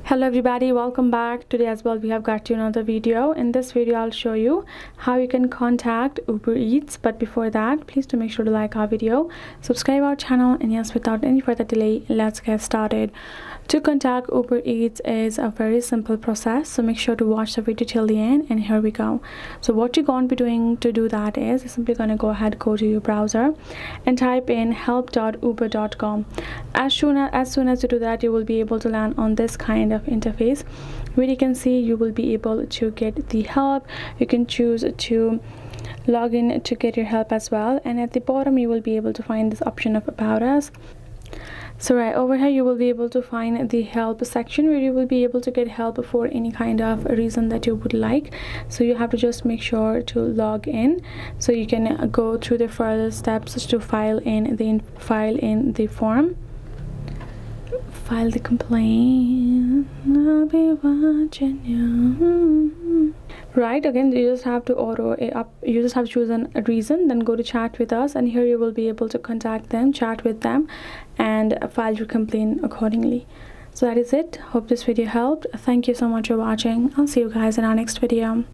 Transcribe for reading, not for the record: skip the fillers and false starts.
Hello everybody, welcome back. Today as well we have got you another video. In this video I'll show you how you can contact Uber Eats, but before that please do make sure to like our video, subscribe our channel, and yes, without any further delay, let's get started. To contact Uber Eats is a very simple process, so make sure to watch the video till the end, and here we go. So what you're going to be doing to do that is you're simply going to go to your browser and type in help.uber.com. As soon as you do that, you will be able to land on this kind of interface where you can see you will be able to get the help. You can choose to log in to get your help as well, and at the bottom you will be able to find this option of about us. So right over here you will be able to find the help section where you will be able to get help for any kind of reason that you would like. So you have to just make sure to log in so you can go through the further steps to file in the form, file the complaint. I'll be watching you. Right, again you just have to you just have to choose a reason, then go to chat with us, and here you will be able to contact them, chat with them, and file your complaint accordingly. So that is it. Hope this video helped. Thank you so much for watching. I'll see you guys in our next video.